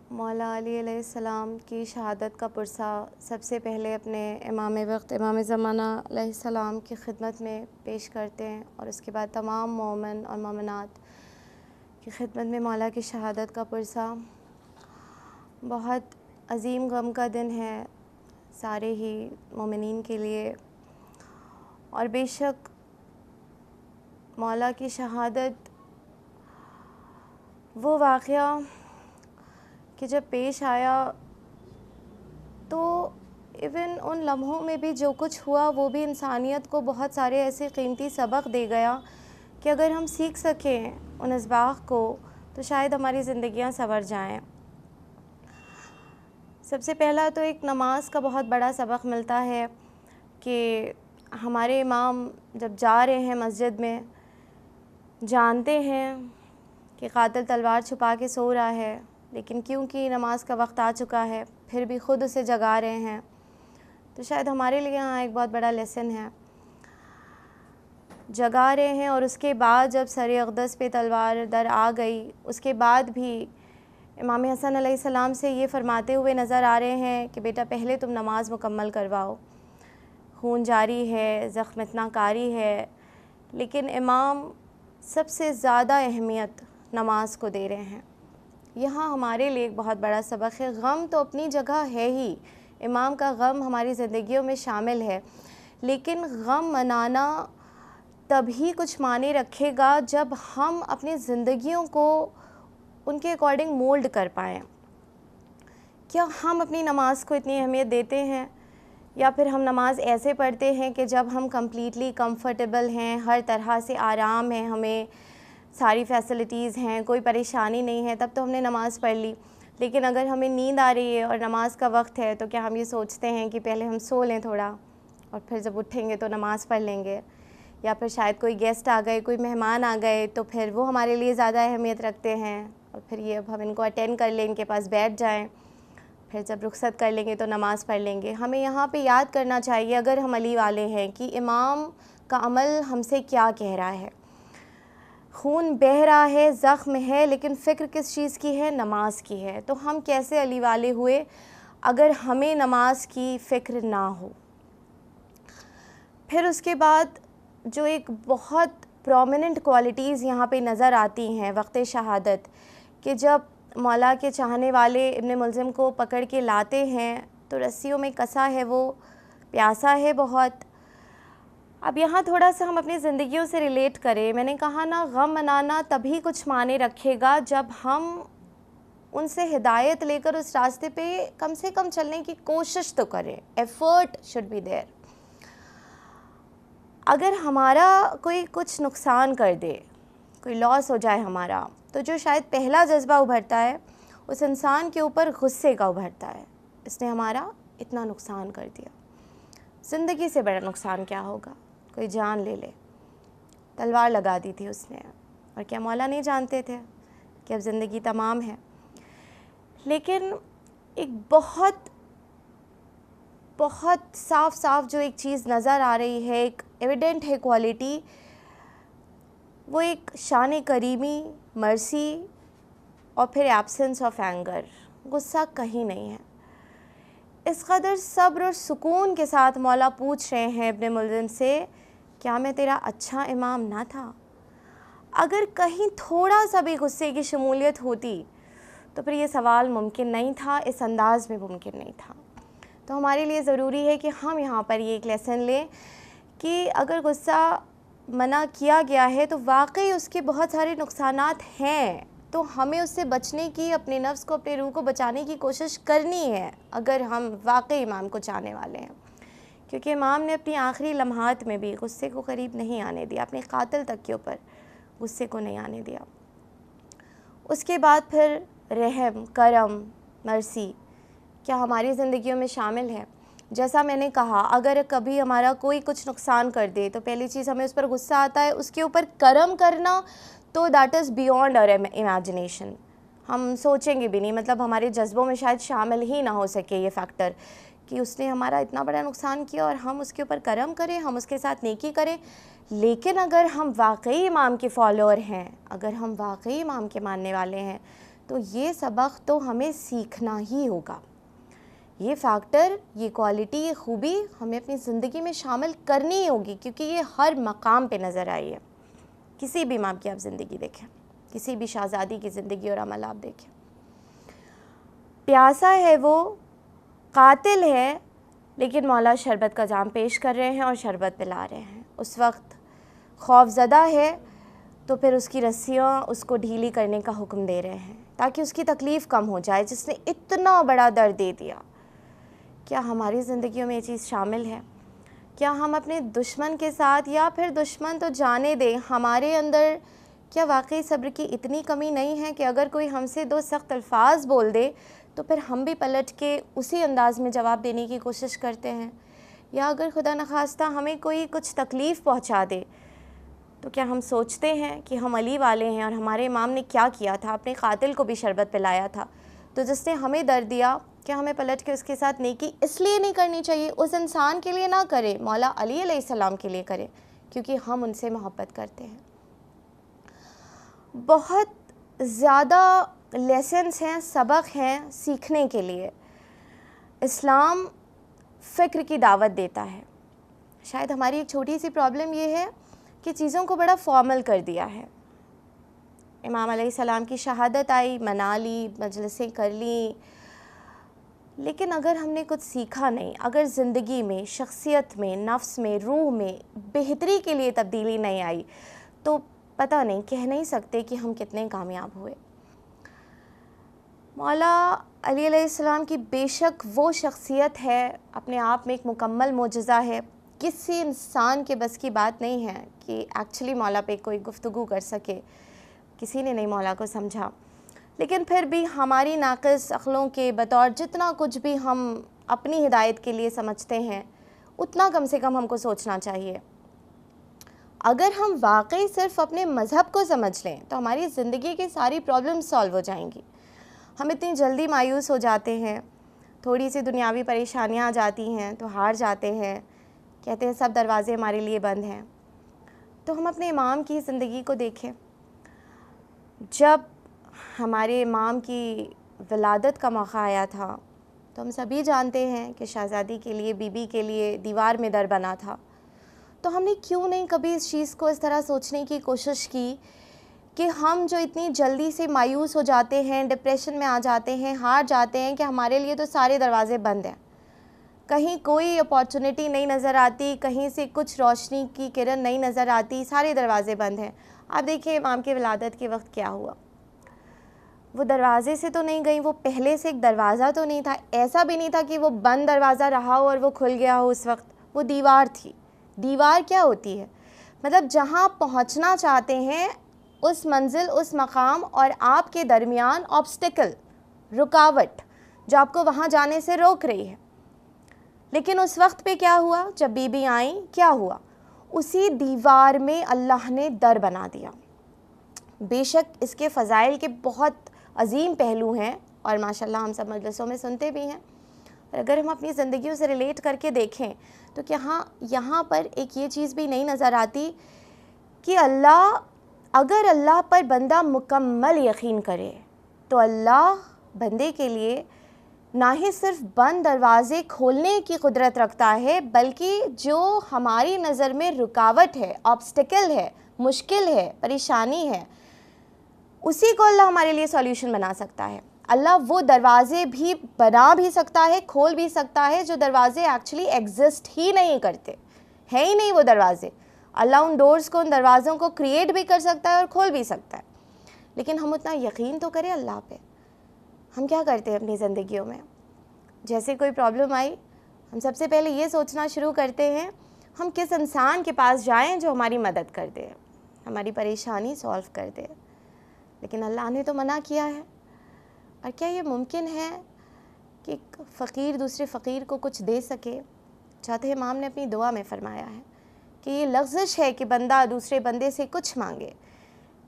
मौला अली अलैहिस्सलाम की शहादत का पुरसा सबसे पहले अपने इमाम वक्त इमाम ज़माना अलैहिस्सलाम की खिदमत में पेश करते हैं और उसके बाद तमाम मोमिन और मोमिनात की खिदमत में मौला की शहादत का पुरसा। बहुत अजीम गम का दिन है सारे ही मोमिनीन के लिए, और बेशक मौला की शहादत वो वाक़या कि जब पेश आया तो इवन उन लम्हों में भी जो कुछ हुआ वो भी इंसानियत को बहुत सारे ऐसे कीमती सबक दे गया कि अगर हम सीख सकें उन इसबाक़ को तो शायद हमारी ज़िंदगियां संवर जाएं। सबसे पहला तो एक नमाज का बहुत बड़ा सबक मिलता है कि हमारे इमाम जब जा रहे हैं मस्जिद में, जानते हैं कि कातिल तलवार छुपा के सो रहा है, लेकिन क्योंकि नमाज का वक्त आ चुका है फिर भी ख़ुद उसे जगा रहे हैं। तो शायद हमारे लिए यहाँ एक बहुत बड़ा लेसन है। जगा रहे हैं और उसके बाद जब सर अक़दस पे तलवार दर आ गई, उसके बाद भी इमाम हसन अलैहिस्सलाम से ये फ़रमाते हुए नज़र आ रहे हैं कि बेटा पहले तुम नमाज मुकम्मल करवाओ, खून जारी है, ज़ख्म इतना कारी है, लेकिन इमाम सबसे ज़्यादा अहमियत नमाज को दे रहे हैं। यहाँ हमारे लिए एक बहुत बड़ा सबक है। गम तो अपनी जगह है ही, इमाम का गम हमारी ज़िंदगियों में शामिल है, लेकिन गम मनाना तभी कुछ माने रखेगा जब हम अपनी ज़िंदगियों को उनके अकॉर्डिंग मोल्ड कर पाएँ। क्या हम अपनी नमाज को इतनी अहमियत देते हैं, या फिर हम नमाज ऐसे पढ़ते हैं कि जब हम कम्प्लीटली कंफर्टेबल हैं, हर तरह से आराम है, हमें सारी फैसिलिटीज़ हैं, कोई परेशानी नहीं है, तब तो हमने नमाज़ पढ़ ली। लेकिन अगर हमें नींद आ रही है और नमाज का वक्त है तो क्या हम ये सोचते हैं कि पहले हम सो लें थोड़ा और फिर जब उठेंगे तो नमाज़ पढ़ लेंगे? या फिर शायद कोई गेस्ट आ गए, कोई मेहमान आ गए तो फिर वो हमारे लिए ज़्यादा अहमियत रखते हैं और फिर ये अब हम इनको अटेंड कर लें, इनके पास बैठ जाएँ, फिर जब रुखसत कर लेंगे तो नमाज़ पढ़ लेंगे। हमें यहाँ पे याद करना चाहिए, अगर हम अली वाले हैं, कि इमाम का अमल हमसे क्या कह रहा है। खून बह रहा है, ज़ख्म है, लेकिन फ़िक्र किस चीज़ की है? नमाज की है। तो हम कैसे अली वाले हुए अगर हमें नमाज की फ़िक्र ना हो। फिर उसके बाद जो एक बहुत प्रोमिनेंट क्वालिटीज़ यहाँ पे नज़र आती हैं वक्त शहादत, कि जब मौला के चाहने वाले इब्न मुल्ज़िम को पकड़ के लाते हैं तो रस्सियों में कसा है, वो प्यासा है बहुत। अब यहाँ थोड़ा सा हम अपनी ज़िंदगियों से रिलेट करें। मैंने कहा ना, गम मनाना तभी कुछ माने रखेगा जब हम उनसे हिदायत लेकर उस रास्ते पे कम से कम चलने की कोशिश तो करें। Effort should be there. अगर हमारा कोई कुछ नुकसान कर दे, कोई लॉस हो जाए हमारा, तो जो शायद पहला जज्बा उभरता है उस इंसान के ऊपर गुस्से का उभरता है, इसने हमारा इतना नुकसान कर दिया। ज़िंदगी से बड़ा नुकसान क्या होगा? कोई जान ले ले। तलवार लगा दी थी उसने, और क्या मौला नहीं जानते थे कि अब ज़िंदगी तमाम है? लेकिन एक बहुत बहुत साफ साफ जो एक चीज़ नज़र आ रही है, एक एविडेंट है क्वालिटी, वो एक शान करीमी, मर्सी और फिर एब्सेंस ऑफ एंगर। गुस्सा कहीं नहीं है। इस कदर सब्र और सुकून के साथ मौला पूछ रहे हैं इब्न मुल्ज़िम से, क्या मैं तेरा अच्छा इमाम ना था? अगर कहीं थोड़ा सा भी गुस्से की शमूलियत होती तो फिर ये सवाल मुमकिन नहीं था, इस अंदाज में मुमकिन नहीं था। तो हमारे लिए ज़रूरी है कि हम यहाँ पर ये एक लेसन लें कि अगर गुस्सा मना किया गया है तो वाकई उसके बहुत सारे नुकसानात हैं, तो हमें उससे बचने की, अपने नफ्स को, अपने रूह को बचाने की कोशिश करनी है अगर हम वाकई इमाम को चाहने वाले हैं। क्योंकि इमाम ने अपनी आखिरी लम्हात में भी गुस्से को करीब नहीं आने दिया, अपने कातिल तक के ऊपर गुस्से को नहीं आने दिया। उसके बाद फिर रहम, करम, मर्सी क्या हमारी ज़िंदगियों में शामिल है? जैसा मैंने कहा, अगर कभी हमारा कोई कुछ नुकसान कर दे तो पहली चीज़ हमें उस पर गुस्सा आता है, उसके ऊपर करम करना तो that is beyond our imagination. हम सोचेंगे भी नहीं, मतलब हमारे जज्बों में शायद शामिल ही ना हो सके ये फैक्टर कि उसने हमारा इतना बड़ा नुकसान किया और हम उसके ऊपर करम करें, हम उसके साथ नेकी करें। लेकिन अगर हम वाकई इमाम के फॉलोअर हैं, अगर हम वाकई इमाम के मानने वाले हैं, तो ये सबक तो हमें सीखना ही होगा। ये फैक्टर, ये क्वालिटी, ये खूबी हमें अपनी ज़िंदगी में शामिल करनी ही होगी, क्योंकि ये हर मकाम पे नज़र आई है। किसी भी इमाम की आप ज़िंदगी देखें, किसी भी शहज़ादी की ज़िंदगी और अमल आप देखें, प्यासा है वो, कातिल है, लेकिन मौला शरबत का जाम पेश कर रहे हैं और शरबत पिला रहे हैं। उस वक्त खौफज़दा है तो फिर उसकी रस्सियाँ उसको ढीली करने का हुक्म दे रहे हैं ताकि उसकी तकलीफ़ कम हो जाए, जिसने इतना बड़ा दर्द दे दिया। क्या हमारी ज़िंदगियों में ये चीज़ शामिल है? क्या हम अपने दुश्मन के साथ, या फिर दुश्मन तो जाने दें, हमारे अंदर क्या वाकई सब्र की इतनी कमी नहीं है कि अगर कोई हमसे दो सख्त अल्फाज बोल दे तो फिर हम भी पलट के उसी अंदाज़ में जवाब देने की कोशिश करते हैं? या अगर खुदा न खास्ता हमें कोई कुछ तकलीफ़ पहुंचा दे तो क्या हम सोचते हैं कि हम अली वाले हैं और हमारे इमाम ने क्या किया था, अपने कातिल को भी शरबत पिलाया था, तो जिसने हमें दर्द दिया, क्या हमें पलट के उसके साथ नेकी इसलिए नहीं करनी चाहिए? उस इंसान के लिए ना करें, मौला अली अलैहिस्सलाम के लिए करें, क्योंकि हम उनसे मोहब्बत करते हैं। बहुत ज़्यादा लेसन्स हैं, सबक हैं सीखने के लिए। इस्लाम फ़िक्र की दावत देता है। शायद हमारी एक छोटी सी प्रॉब्लम ये है कि चीज़ों को बड़ा फॉर्मल कर दिया है। इमाम अलैहिस्सलाम की शहादत आई, मना ली, मजलिसें कर ली, लेकिन अगर हमने कुछ सीखा नहीं, अगर ज़िंदगी में, शख्सियत में, नफ्स में, रूह में बेहतरी के लिए तब्दीली नहीं आई, तो पता नहीं, कह नहीं सकते कि हम कितने कामयाब हुए। मौला अली अलैहिस्सलाम की बेशक वो शख्सियत है, अपने आप में एक मुकम्मल मोजज़ा है। किसी इंसान के बस की बात नहीं है कि एक्चुअली मौला पे कोई गुफ्तगू कर सके, किसी ने नहीं मौला को समझा। लेकिन फिर भी हमारी नाक़िस अक़लों के बतौर जितना कुछ भी हम अपनी हिदायत के लिए समझते हैं, उतना कम से कम हमको सोचना चाहिए। अगर हम वाकई सिर्फ़ अपने मज़हब को समझ लें तो हमारी ज़िंदगी की सारी प्रॉब्लम सॉल्व हो जाएंगी। हम इतनी जल्दी मायूस हो जाते हैं, थोड़ी सी दुनियावी परेशानियां आ जाती हैं तो हार जाते हैं, कहते हैं सब दरवाज़े हमारे लिए बंद हैं। तो हम अपने इमाम की ज़िंदगी को देखें। जब हमारे इमाम की विलादत का मौका आया था तो हम सभी जानते हैं कि शहज़ादी के लिए, बीबी के लिए दीवार में दर बना था। तो हमने क्यों नहीं कभी इस चीज़ को इस तरह सोचने की कोशिश की कि हम जो इतनी जल्दी से मायूस हो जाते हैं, डिप्रेशन में आ जाते हैं, हार जाते हैं, कि हमारे लिए तो सारे दरवाज़े बंद हैं, कहीं कोई अपॉर्चुनिटी नहीं नज़र आती, कहीं से कुछ रोशनी की किरण नहीं नज़र आती, सारे दरवाज़े बंद हैं। आप देखिए इमाम की विलादत के वक्त क्या हुआ। वो दरवाज़े से तो नहीं गई, वो पहले से एक दरवाज़ा तो नहीं था, ऐसा भी नहीं था कि वो बंद दरवाज़ा रहा हो और वो खुल गया हो उस वक्त, वो दीवार थी। दीवार क्या होती है? मतलब जहाँ आप पहुँचना चाहते हैं उस मंजिल, उस मकाम और आपके दरमियान ऑब्स्टिकल, रुकावट जो आपको वहाँ जाने से रोक रही है। लेकिन उस वक्त पे क्या हुआ? जब बीबी आई, क्या हुआ? उसी दीवार में अल्लाह ने दर बना दिया। बेशक इसके फ़ज़ाइल के बहुत अजीम पहलू हैं और माशाल्लाह हम सब मजलिसों में सुनते भी हैं, और अगर हम अपनी ज़िंदगियों से रिलेट करके देखें तो क्या यहाँ पर एक ये चीज़ भी नहीं नज़र आती कि अगर अल्लाह पर बंदा मुकम्मल यकीन करे तो अल्लाह बंदे के लिए ना ही सिर्फ बंद दरवाज़े खोलने की कुदरत रखता है, बल्कि जो हमारी नज़र में रुकावट है, ऑब्स्टिकल है, मुश्किल है, परेशानी है, उसी को अल्लाह हमारे लिए सॉल्यूशन बना सकता है। अल्लाह वो दरवाज़े भी बना भी सकता है, खोल भी सकता है जो दरवाज़े एक्चुअली एग्जिस्ट ही नहीं करते, है ही नहीं वो दरवाज़े। अल्लाह उन डोर्स को, उन दरवाज़ों को क्रिएट भी कर सकता है और खोल भी सकता है। लेकिन हम उतना यकीन तो करें अल्लाह पे। हम क्या करते हैं अपनी ज़िंदगियों में? जैसे कोई प्रॉब्लम आई, हम सबसे पहले ये सोचना शुरू करते हैं हम किस इंसान के पास जाएं जो हमारी मदद कर दे, हमारी परेशानी सॉल्व कर दे। लेकिन अल्लाह ने तो मना किया है। और क्या ये मुमकिन है कि एक फ़कीर दूसरे फ़कीर को कुछ दे सके? चाहते इमाम ने अपनी दुआ में फ़रमाया है कि ये लग़्ज़िश है कि बंदा दूसरे बंदे से कुछ मांगे,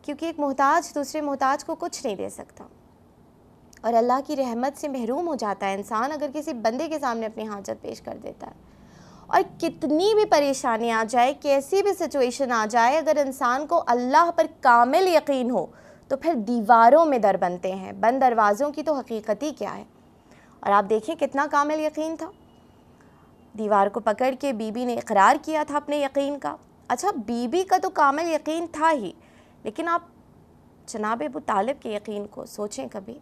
क्योंकि एक मोहताज दूसरे मोहताज को कुछ नहीं दे सकता। और अल्लाह की रहमत से महरूम हो जाता है इंसान अगर किसी बंदे के सामने अपनी हाजत पेश कर देता है। और कितनी भी परेशानी आ जाए, कैसी भी सिचुएशन आ जाए, अगर इंसान को अल्लाह पर कामिल यकीन हो तो फिर दीवारों में दर बनते हैं। बंद दरवाज़ों की तो हकीकत ही क्या है। और आप देखिए कितना कामिल यकीन था। दीवार को पकड़ के बीबी ने इकरार किया था अपने यकीन का। अच्छा, बीबी का तो कामिल यकीन था ही, लेकिन आप जनाब अबू तालिब के यकीन को सोचें कभी।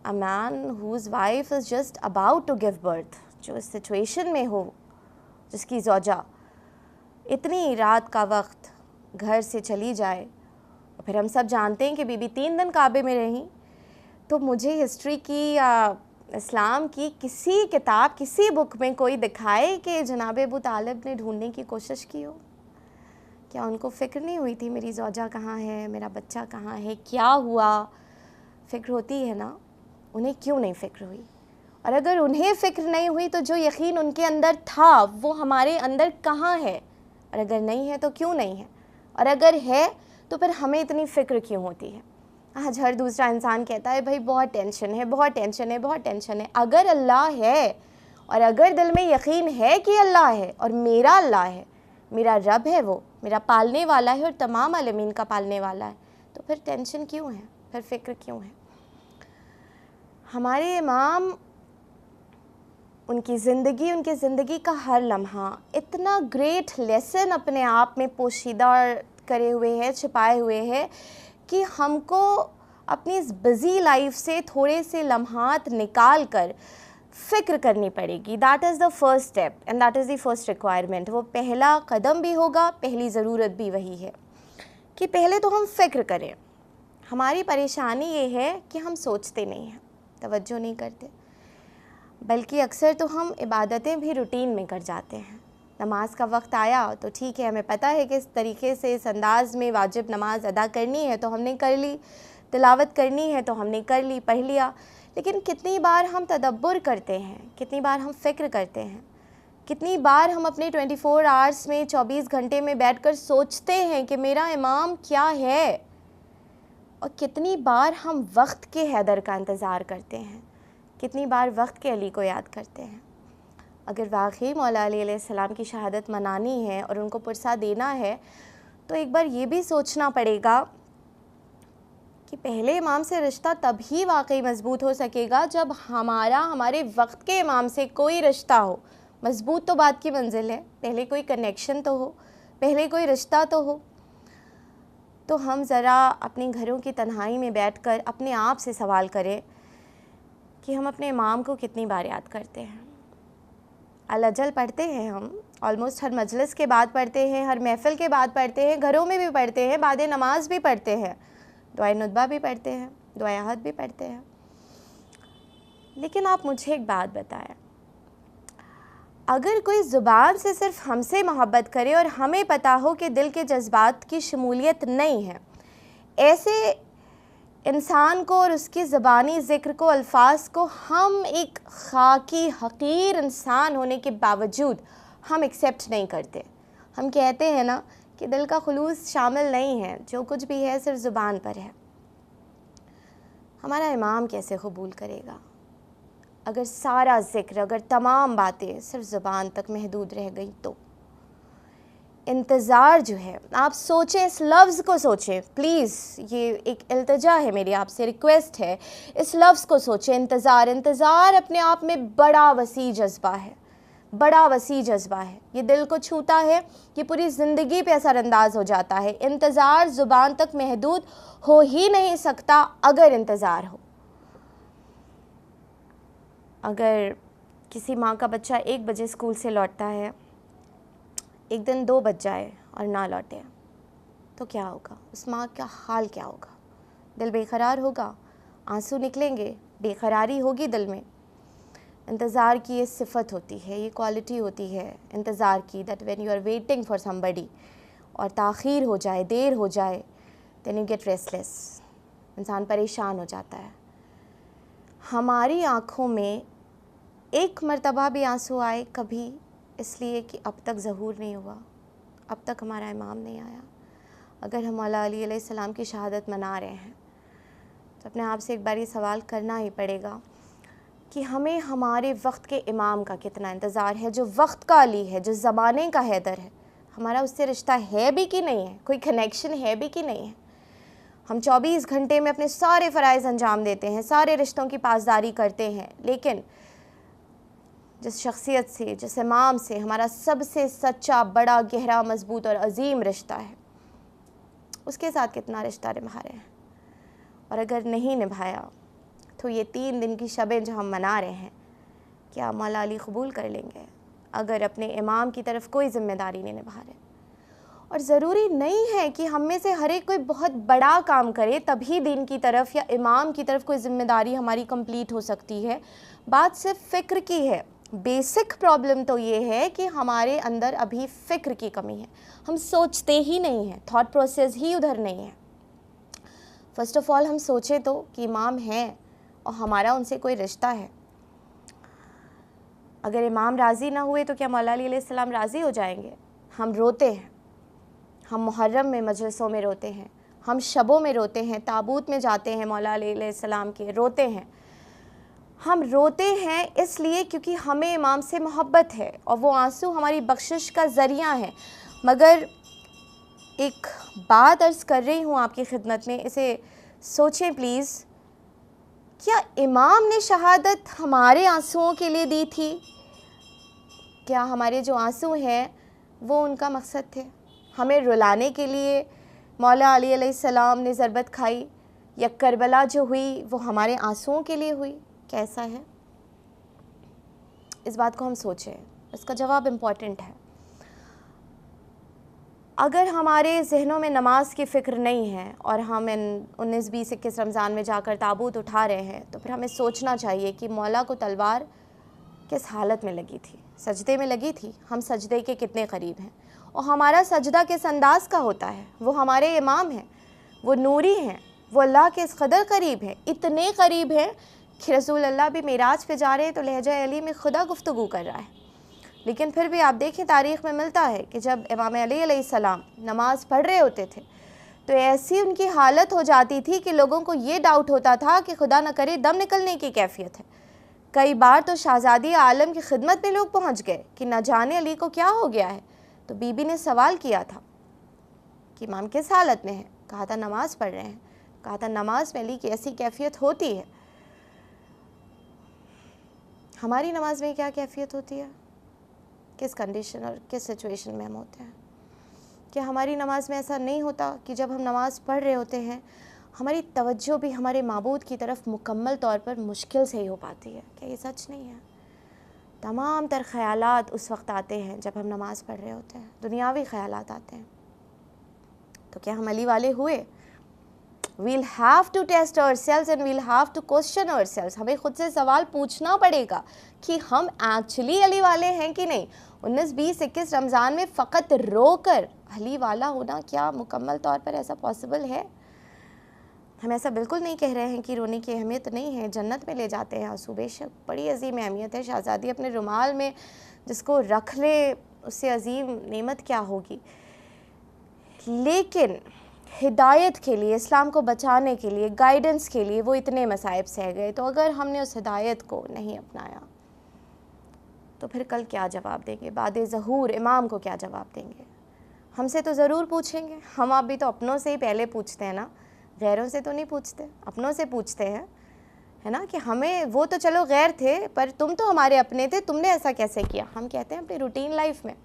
A man whose wife is just about to give birth, जो इस सिचुएशन में हो, जिसकी ज़ौजा इतनी रात का वक्त घर से चली जाए, और फिर हम सब जानते हैं कि बीबी 3 दिन काबे में रहीं। तो मुझे हिस्ट्री की या इस्लाम की किसी किताब, किसी बुक में कोई दिखाए कि जनाब अबू तालिब ने ढूंढने की कोशिश की हो। क्या उनको फ़िक्र नहीं हुई थी मेरी ज़ौजा कहाँ है, मेरा बच्चा कहाँ है, क्या हुआ? फ़िक्र होती है ना, उन्हें क्यों नहीं फ़िक्र हुई? और अगर उन्हें फ़िक्र नहीं हुई तो जो यकीन उनके अंदर था वो हमारे अंदर कहाँ है? और अगर नहीं है तो क्यों नहीं है? और अगर है तो फिर हमें इतनी फ़िक्र क्यों होती है? आज हर दूसरा इंसान कहता है भाई बहुत टेंशन है, बहुत टेंशन है, बहुत टेंशन है। अगर अल्लाह है और अगर दिल में यकीन है कि अल्लाह है और मेरा अल्लाह है, मेरा रब है, वो मेरा पालने वाला है और तमाम आलमीन का पालने वाला है, तो फिर टेंशन क्यों है, फिर फ़िक्र क्यों है? हमारे इमाम, उनकी ज़िंदगी का हर लम्हा इतना ग्रेट लेसन अपने आप में पोशीदा करे हुए है, छिपाए हुए है कि हमको अपनी इस बिज़ी लाइफ से थोड़े से लम्हात निकाल कर फ़िक्र करनी पड़ेगी। That is the first step and that is the first requirement. वो पहला कदम भी होगा, पहली ज़रूरत भी वही है कि पहले तो हम फ़िक्र करें। हमारी परेशानी ये है कि हम सोचते नहीं हैं, तवज्जो नहीं करते, बल्कि अक्सर तो हम इबादतें भी रूटीन में कर जाते हैं। नमाज का वक्त आया तो ठीक है, हमें पता है कि इस तरीके से, इस अंदाज़ में वाजिब नमाज अदा करनी है तो हमने कर ली, तिलावत करनी है तो हमने कर ली, पढ़ लिया। लेकिन कितनी बार हम तदब्बुर करते हैं, कितनी बार हम फ़िक्र करते हैं, कितनी बार हम अपने 24 आवर्स में, 24 घंटे में बैठकर सोचते हैं कि मेरा इमाम क्या है, और कितनी बार हम वक्त के हैदर का इंतज़ार करते हैं, कितनी बार वक्त के अली को याद करते हैं। अगर वाकई मौला अली अलैहिस्सलाम की शहादत मनानी है और उनको पुरसा देना है तो एक बार ये भी सोचना पड़ेगा कि पहले इमाम से रिश्ता तभी वाकई मज़बूत हो सकेगा जब हमारे वक्त के इमाम से कोई रिश्ता हो। मज़बूत तो बात की मंजिल है, पहले कोई कनेक्शन तो हो, पहले कोई रिश्ता तो हो। तो हम ज़रा अपने घरों की तन्हाई में बैठकर अपने आप से सवाल करें कि हम अपने इमाम को कितनी बार याद करते हैं। अल-अजल पढ़ते हैं हम, ऑलमोस्ट हर मजलिस के बाद पढ़ते हैं, हर महफ़िल के बाद पढ़ते हैं, घरों में भी पढ़ते हैं, बाद नमाज भी पढ़ते हैं, दुआए नुतबा भी पढ़ते हैं, दुआए अहद भी पढ़ते हैं। लेकिन आप मुझे एक बात बताएं, अगर कोई ज़ुबान से सिर्फ हमसे मोहब्बत करे और हमें पता हो कि दिल के जज्बात की शमूलियत नहीं है, ऐसे इंसान को और उसकी ज़बानी ज़िक्र को, अल्फाज को हम एक खाकी हक़ीर इंसान होने के बावजूद हम एक्सेप्ट नहीं करते। हम कहते हैं ना कि दिल का खुलूस शामिल नहीं है, जो कुछ भी है सिर्फ ज़ुबान पर है। हमारा इमाम कैसे कबूल करेगा अगर सारा ज़िक्र, अगर तमाम बातें सिर्फ ज़ुबान तक महदूद रह गई? तो इंतज़ार जो है, आप सोचें, इस लफ्ज़ को सोचें प्लीज़, ये एक इल्तिजा है मेरी आपसे, रिक्वेस्ट है, इस लफ्ज़ को सोचें, इंतज़ार। इंतज़ार अपने आप में बड़ा वसी जज्बा है, बड़ा वसी जज्बा है। ये दिल को छूता है, ये पूरी ज़िंदगी पे असरअंदाज हो जाता है। इंतज़ार ज़ुबान तक महदूद हो ही नहीं सकता अगर इंतज़ार हो। अगर किसी माँ का बच्चा 1 बजे स्कूल से लौटता है, एक दिन 2 बज जाए और ना लौटे, तो क्या होगा? उस माँ का हाल क्या होगा? दिल बेकरार होगा, आंसू निकलेंगे, बेकरारी होगी दिल में। इंतज़ार की ये सिफ़त होती है, ये क्वालिटी होती है इंतज़ार की, that when you are waiting for somebody और ताख़ीर हो जाए, देर हो जाए, देन यू गेट रेस्टलेस, इंसान परेशान हो जाता है। हमारी आँखों में एक मर्तबा भी आंसू आए कभी, इसलिए कि अब तक ज़हूर नहीं हुआ, अब तक हमारा इमाम नहीं आया। अगर हम मौला अली अलैहिस्सलाम की शहादत मना रहे हैं तो अपने आप से एक बार ये सवाल करना ही पड़ेगा कि हमें हमारे वक्त के इमाम का कितना इंतज़ार है, जो वक्त का अली है, जो ज़माने का हैदर है। हमारा उससे रिश्ता है भी कि नहीं है, कोई कनेक्शन है भी कि नहीं है। हम 24 घंटे में अपने सारे फ़राइज़ अंजाम देते हैं, सारे रिश्तों की पासदारी करते हैं, लेकिन जिस शख्सियत से, जिस इमाम से हमारा सबसे सच्चा, बड़ा, गहरा, मजबूत और अजीम रिश्ता है, उसके साथ कितना रिश्ता निभा रहे हैं। और अगर नहीं निभाया तो ये 3 दिन की शबें जो हम मना रहे हैं, क्या मौला अली कबूल कर लेंगे अगर अपने इमाम की तरफ कोई ज़िम्मेदारी नहीं निभा रहे? और ज़रूरी नहीं है कि हम में से हर एक कोई बहुत बड़ा काम करे तभी दीन की तरफ या इमाम की तरफ कोई ज़िम्मेदारी हमारी कंप्लीट हो सकती है। बात सिर्फ फ़िक्र की है। बेसिक प्रॉब्लम तो ये है कि हमारे अंदर अभी फ़िक्र की कमी है, हम सोचते ही नहीं हैं, थॉट प्रोसेस ही उधर नहीं है। फ़र्स्ट ऑफ़ ऑल हम सोचें तो कि इमाम हैं और हमारा उनसे कोई रिश्ता है। अगर इमाम राज़ी ना हुए तो क्या मौला अली अलैहिस्सलाम राज़ी हो जाएंगे? हम रोते हैं, हम मुहर्रम में मजलिसों में रोते हैं, हम शबों में रोते हैं, ताबूत में जाते हैं मौला अली अलैहिस्सलाम के, रोते हैं। हम रोते हैं इसलिए क्योंकि हमें इमाम से मोहब्बत है और वो आंसू हमारी बख्शिश का ज़रिया है। मगर एक बात अर्ज़ कर रही हूँ आपकी खिदमत में, इसे सोचें प्लीज़, क्या इमाम ने शहादत हमारे आंसुओं के लिए दी थी? क्या हमारे जो आंसू हैं वो उनका मकसद थे? हमें रुलाने के लिए मौला अली अलैहिस्सलाम ने ज़रबत खाई, या करबला जो हुई वो हमारे आंसुओं के लिए हुई? कैसा है? इस बात को हम सोचें, इसका जवाब इम्पॉर्टेंट है। अगर हमारे जहनों में नमाज की फ़िक्र नहीं है और हम इन 19, 20, 21 रमज़ान में जाकर ताबूत उठा रहे हैं, तो फिर हमें सोचना चाहिए कि मौला को तलवार किस हालत में लगी थी? सजदे में लगी थी। हम सजदे के कितने करीब हैं और हमारा सजदा किस अंदाज़ का होता है? वो हमारे इमाम हैं, वो नूरी हैं, वो अल्लाह के इस कदर करीब हैं, इतने करीब हैं कि रसूल अल्लाह भी मेराज पे जा रहे हैं तो लहजा अली में खुदा गुफ्तगू कर रहा है। लेकिन फिर भी आप देखें, तारीख़ में मिलता है कि जब इमाम अली अलैहिस्सलाम नमाज़ पढ़ रहे होते थे तो ऐसी उनकी हालत हो जाती थी कि लोगों को ये डाउट होता था कि खुदा न करे दम निकलने की कैफियत है। कई बार तो शहज़ादी आलम की खिदमत में लोग पहुँच गए कि न जाने अली को क्या हो गया है। तो बीबी ने सवाल किया था कि इमाम किस हालत में है? कहा था नमाज़ पढ़ रहे हैं। कहा था नमाज में अली की ऐसी कैफियत होती है। हमारी नमाज में क्या कैफियत होती है? किस कंडीशन और किस सिचुएशन में हम होते हैं? क्या हमारी नमाज में ऐसा नहीं होता कि जब हम नमाज़ पढ़ रहे होते हैं हमारी तवज्जो भी हमारे माबूद की तरफ मुकम्मल तौर पर मुश्किल से ही हो पाती है? क्या ये सच नहीं है? तमाम तर ख़यालात उस वक्त आते हैं जब हम नमाज़ पढ़ रहे होते हैं, दुनियावी ख़यालात आते हैं। तो क्या हम अली वाले हुए? We'll have to test ourselves and we'll have to question ourselves. हमें खुद से सवाल पूछना पड़ेगा कि हम एक्चुअली अली वाले हैं कि नहीं। 19, 20, 21 रमज़ान में फ़कत रोकर अली वाला होना क्या मुकम्मल तौर पर ऐसा पॉसिबल है? हम ऐसा बिल्कुल नहीं कह रहे हैं कि रोने की अहमियत नहीं है, जन्नत में ले जाते हैं आंसू, बेशक बड़ी अजीम अहमियत है। शहज़ादी अपने रुमाल में जिसको रख ले उससे अजीम नेमत क्या होगी। लेकिन हिदायत के लिए, इस्लाम को बचाने के लिए, गाइडेंस के लिए वो इतने मसाइब सह गए। तो अगर हमने उस हिदायत को नहीं अपनाया तो फिर कल क्या जवाब देंगे? बादे ज़हूर इमाम को क्या जवाब देंगे? हमसे तो ज़रूर पूछेंगे। हम आप भी तो अपनों से ही पहले पूछते हैं ना, गैरों से तो नहीं पूछते, अपनों से पूछते हैं, है ना, कि हमें वो तो चलो गैर थे पर तुम तो हमारे अपने थे, तुमने ऐसा कैसे किया? हम कहते हैं अपनी रूटीन लाइफ में।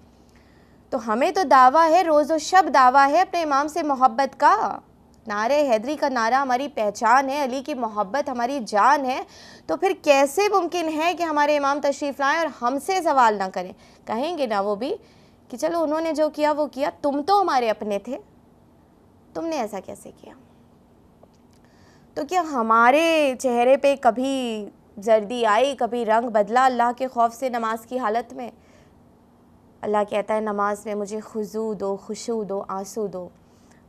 तो हमें तो दावा है, रोज़ व शब दावा है अपने इमाम से मोहब्बत का। नारे हैदरी का नारा हमारी पहचान है, अली की मोहब्बत हमारी जान है। तो फिर कैसे मुमकिन है कि हमारे इमाम तशरीफ़ लाएँ और हमसे सवाल ना करें? कहेंगे ना वो भी कि चलो उन्होंने जो किया वो किया, तुम तो हमारे अपने थे, तुमने ऐसा कैसे किया? तो क्या हमारे चेहरे पे कभी जर्दी आई, कभी रंग बदला अल्लाह के खौफ से नमाज की हालत में? अल्लाह कहता है नमाज में मुझे खुशू दो, खुशू दो, आंसू दो।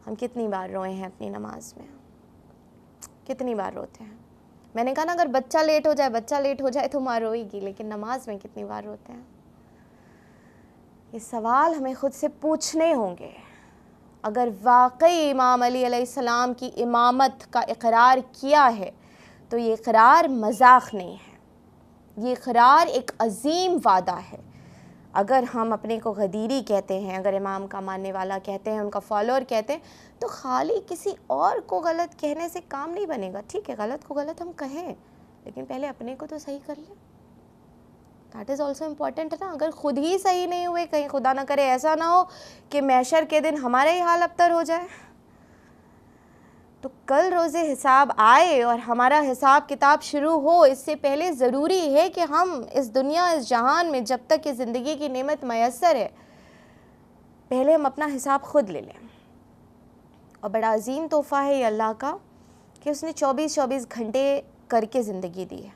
हम कितनी बार रोए हैं अपनी नमाज में? कितनी बार रोते हैं? मैंने कहा ना, अगर बच्चा लेट हो जाए तो माँ रोएगी, लेकिन नमाज में कितनी बार रोते हैं? ये सवाल हमें खुद से पूछने होंगे। अगर वाकई इमाम अली अलैहिस्सलाम की इमामत का इकरार किया है तो ये इकरार मजाक नहीं है, ये इकरार एक अजीम वादा है। अगर हम अपने को गदीरी कहते हैं, अगर इमाम का मानने वाला कहते हैं, उनका फॉलोअर कहते हैं, तो खाली किसी और को गलत कहने से काम नहीं बनेगा। ठीक है, गलत को गलत हम कहें, लेकिन पहले अपने को तो सही कर लें। दैट इज़ ऑल्सो इम्पॉर्टेंट है ना। अगर खुद ही सही नहीं हुए, कहीं खुदा ना करे ऐसा ना हो कि महशर के दिन हमारा ही हाल अबतर हो जाए। तो कल रोज़े हिसाब आए और हमारा हिसाब किताब शुरू हो, इससे पहले ज़रूरी है कि हम इस दुनिया, इस जहान में जब तक कि ज़िंदगी की नेमत मैसर है, पहले हम अपना हिसाब खुद ले लें। और बड़ा अजीम तोहफ़ा है ये अल्लाह का कि उसने 24-24 घंटे करके ज़िंदगी दी है।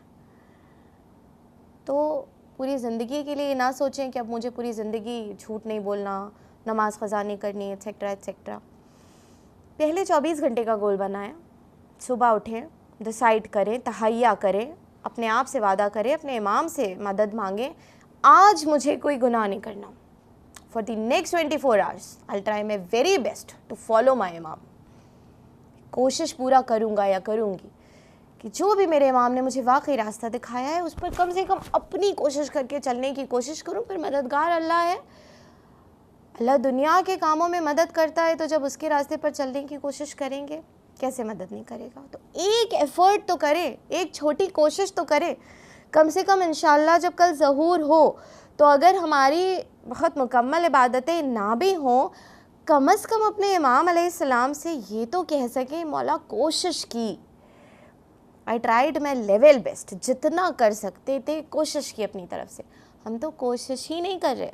तो पूरी ज़िंदगी के लिए ना सोचें कि अब मुझे पूरी ज़िंदगी झूठ नहीं बोलना, नमाज क़ज़ा नहीं करनी, एट्सेट्रा एट्सेट्रा। पहले 24 घंटे का गोल बनाएं। सुबह उठें, डिसाइड करें, तहैया करें, अपने आप से वादा करें, अपने इमाम से मदद मांगें, आज मुझे कोई गुनाह नहीं करना। For the next 24 hours I try my very best to follow my imam. कोशिश पूरा करूँगा या करूँगी कि जो भी मेरे इमाम ने मुझे वाकई रास्ता दिखाया है उस पर कम से कम अपनी कोशिश करके चलने की कोशिश करूँ। फिर मददगार अल्लाह है, अल्लाह दुनिया के कामों में मदद करता है, तो जब उसके रास्ते पर चलने की कोशिश करेंगे, कैसे मदद नहीं करेगा। तो एक एफ़र्ट तो करें, एक छोटी कोशिश तो करें कम से कम। इंशाअल्लाह जब कल ज़हूर हो तो अगर हमारी बहुत मुकम्मल इबादतें ना भी हों, कम से कम अपने इमाम अलैहिस्सलाम से ये तो कह सकें, मौला कोशिश की, I tried my level best, जितना कर सकते थे कोशिश की अपनी तरफ से। हम तो कोशिश ही नहीं कर रहे।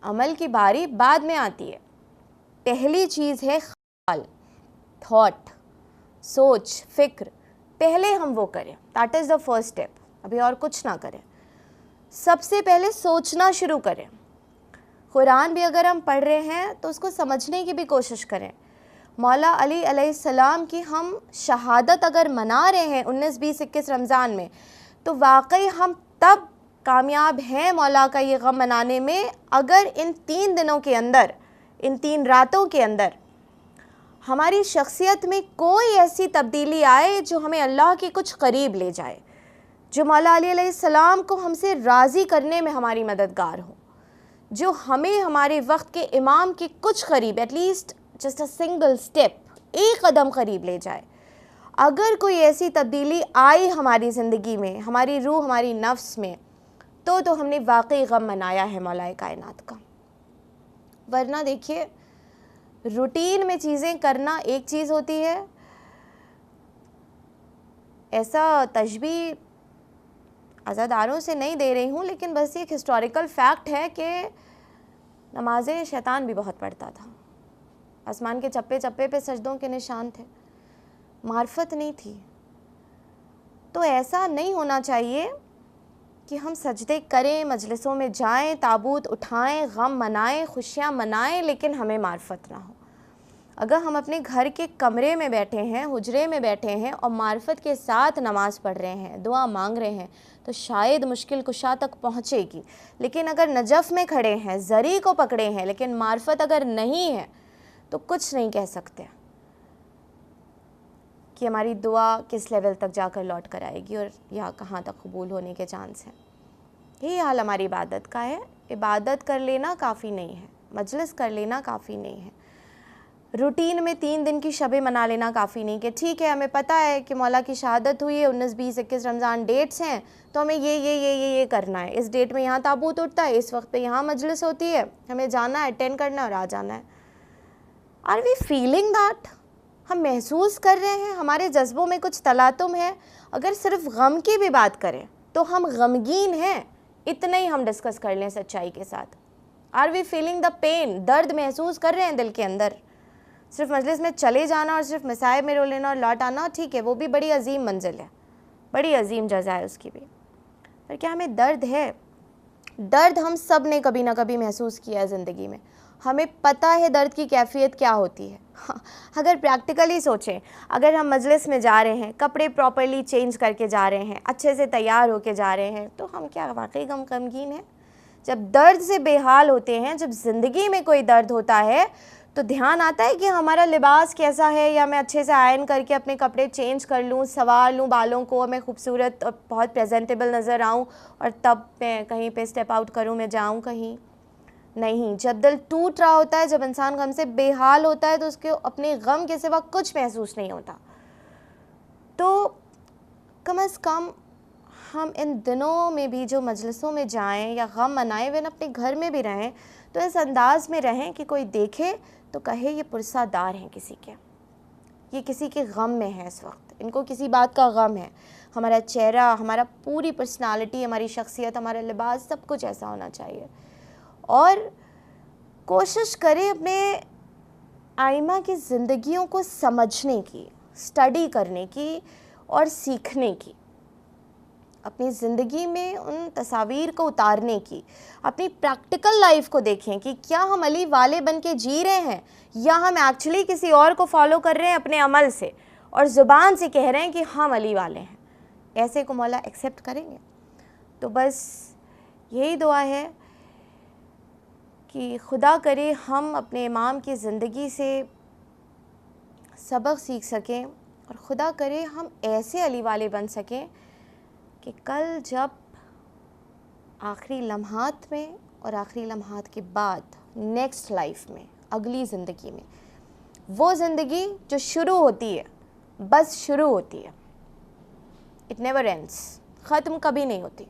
अमल की बारी बाद में आती है। पहली चीज़ है ख्याल, थॉट, सोच, फ़िक्र, पहले हम वो करें। That is the first step. अभी और कुछ ना करें, सबसे पहले सोचना शुरू करें। कुरान भी अगर हम पढ़ रहे हैं तो उसको समझने की भी कोशिश करें। मौला अली अलैहिस्सलाम की हम शहादत अगर मना रहे हैं 19, 20, 21 रमज़ान में, तो वाकई हम तब कामयाब हैं मौला का ये गम मनाने में, अगर इन 3 दिनों के अंदर, इन 3 रातों के अंदर हमारी शख्सियत में कोई ऐसी तब्दीली आए जो हमें अल्लाह के कुछ करीब ले जाए, जो मौला अली अलैहिस्सलाम को हमसे राज़ी करने में हमारी मददगार हो, जो हमें हमारे वक्त के इमाम के कुछ करीब, at least just a single step, एक कदम करीब ले जाए। अगर कोई ऐसी तब्दीली आई हमारी ज़िंदगी में, हमारी रूह, हमारी नफ्स में, तो हमने वाकई गम मनाया है मौलाए कायनात का। वरना देखिए, रूटीन में चीज़ें करना एक चीज़ होती है। ऐसा तशबीह अज़ादारों से नहीं दे रही हूँ, लेकिन बस एक हिस्टोरिकल फैक्ट है कि नमाज़ें शैतान भी बहुत पढ़ता था। आसमान के चप्पे चप्पे पे सजदों के निशान थे, मार्फत नहीं थी। तो ऐसा नहीं होना चाहिए कि हम सजदे करें, मजलिसों में जाएं, ताबूत उठाएं, गम मनाएं, खुशियाँ मनाएं, लेकिन हमें मार्फत ना हो। अगर हम अपने घर के कमरे में बैठे हैं, हुजरे में बैठे हैं और मार्फत के साथ नमाज पढ़ रहे हैं, दुआ मांग रहे हैं, तो शायद मुश्किल कुशा तक पहुँचेगी। लेकिन अगर नजफ़ में खड़े हैं, ज़री को पकड़े हैं, लेकिन मार्फत अगर नहीं है, तो कुछ नहीं कह सकते कि हमारी दुआ किस लेवल तक जाकर लौट कर आएगी और या कहाँ तक कबूल होने के चांस हैं। यही हाल हमारी इबादत का है। इबादत कर लेना काफ़ी नहीं है, मजलिस कर लेना काफ़ी नहीं है, रूटीन में 3 दिन की शबे मना लेना काफ़ी नहीं। कि ठीक है, हमें पता है कि मौला की शहादत हुई है, 19, 20, 21 रमज़ान डेट्स हैं, तो हमें ये करना है। इस डेट में यहाँ ताबूत उठता है, इस वक्त पे यहाँ मजलिस होती है, हमें जाना है, अटेंड करना है और आ जाना है। Are we feeling that? हम महसूस कर रहे हैं, हमारे जज्बों में कुछ तलातुम है? अगर सिर्फ गम की भी बात करें तो हम गमगीन हैं, इतना ही हम डिस्कस कर लें सच्चाई के साथ। Are we feeling the pain? दर्द महसूस कर रहे हैं दिल के अंदर? सिर्फ मजलिस में चले जाना और सिर्फ मसाइब में रो लेना और लौट आना, ठीक है, वो भी बड़ी अजीम मंजिल है, बड़ी अजीम जज़ा है उसकी भी, पर क्या हमें दर्द है? दर्द हम सब ने कभी ना कभी महसूस किया है ज़िंदगी में। हमें पता है दर्द की कैफियत क्या होती है। हाँ, अगर प्रैक्टिकली सोचें, अगर हम मजलिस में जा रहे हैं, कपड़े प्रॉपरली चेंज करके जा रहे हैं, अच्छे से तैयार होके जा रहे हैं, तो हम क्या वाकई गमगीन हैं? जब दर्द से बेहाल होते हैं, जब ज़िंदगी में कोई दर्द होता है, तो ध्यान आता है कि हमारा लिबास कैसा है, या मैं अच्छे से आयरन करके अपने कपड़े चेंज कर लूँ, संवार लूँ बालों को, मैं खूबसूरत और बहुत प्रेजेंटेबल नज़र आऊँ और तब मैं कहीं पे स्टेप आउट करूँ, मैं जाऊँ कहीं। नहीं, जब दिल टूट रहा होता है, जब इंसान गम से बेहाल होता है, तो उसके अपने गम के सिवा कुछ महसूस नहीं होता। तो कम से कम हम इन दिनों में भी जो मजलिसों में जाएं या गम मनाएं, वे अपने घर में भी रहें तो इस अंदाज में रहें कि कोई देखे तो कहे ये पुरसादार हैं किसी के, ये किसी के गम में है, इस वक्त इनको किसी बात का गम है। हमारा चेहरा, हमारा पूरी पर्सनालिटी, हमारी शख्सियत, हमारा लिबास, सब कुछ ऐसा होना चाहिए। और कोशिश करें अपने आइमा की ज़िंदगियों को समझने की, स्टडी करने की और सीखने की, अपनी ज़िंदगी में उन तस्वीर को उतारने की, अपनी प्रैक्टिकल लाइफ को देखें कि क्या हम अली वाले बन के जी रहे हैं या हम एक्चुअली किसी और को फॉलो कर रहे हैं अपने अमल से और ज़ुबान से कह रहे हैं कि हम अली वाले हैं। ऐसे को मौला एक्सेप्ट करेंगे? तो बस यही दुआ है कि खुदा करे हम अपने इमाम की ज़िंदगी से सबक सीख सकें और खुदा करे हम ऐसे अली वाले बन सकें कि कल जब आखिरी लम्हात में और आखिरी लम्हात के बाद नेक्स्ट लाइफ में, अगली ज़िंदगी में, वो ज़िंदगी जो शुरू होती है, बस शुरू होती है, इट नेवर एंड्स, ख़त्म कभी नहीं होती,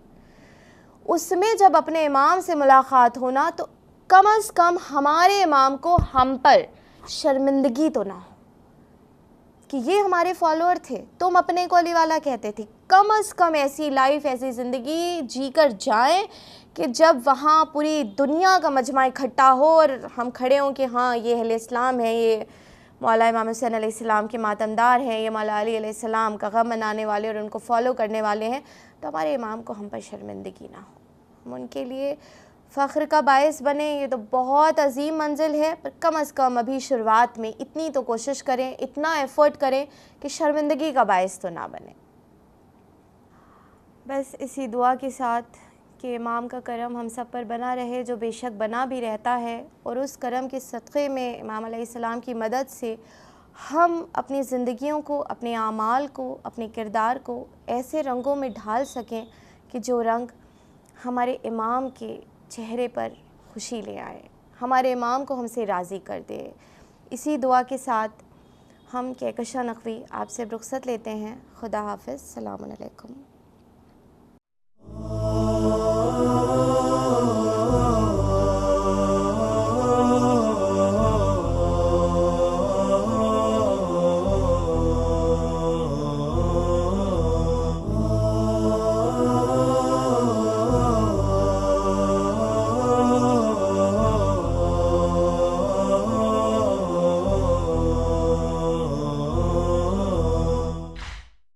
उसमें जब अपने इमाम से मुलाकात होना तो कम से कम हमारे इमाम को हम पर शर्मिंदगी तो ना हो कि ये हमारे फॉलोअर थे, तुम अपने को अली वाला कहते थे। कम से कम ऐसी लाइफ, ऐसी ज़िंदगी जी कर जाएँ कि जब वहाँ पूरी दुनिया का मजमा इकट्ठा हो और हम खड़े हों कि हाँ ये अहले इस्लाम है, ये मौला इमाम हुसैन अलैहिस्सलाम के मातमदार हैं, ये मौला अली अलैहिस्सलाम का गम मनाने वाले और उनको फॉलो करने वाले हैं, तो हमारे इमाम को हम पर शर्मिंदगी ना हो, हम उनके लिए फ़ख्र का बायस बने। ये तो बहुत अजीम मंजिल है, पर कम से कम अभी शुरुआत में इतनी तो कोशिश करें, इतना एफ़र्ट करें कि शर्मिंदगी का बायस तो ना बने। बस इसी दुआ के साथ कि इमाम का करम हम सब पर बना रहे, जो बेशक बना भी रहता है, और उस करम के सदक़े में इमाम अलैहिस्सलाम की मदद से हम अपनी ज़िंदगियों को, अपने आमाल को, अपने किरदार को ऐसे रंगों में ढाल सकें कि जो रंग हमारे इमाम के चेहरे पर खुशी ले आए, हमारे इमाम को हमसे राज़ी कर दे। इसी दुआ के साथ हम कहकशां नक़वी आपसे रुख़्सत लेते हैं। खुदा हाफ़िज़। सलाम अलैकुम।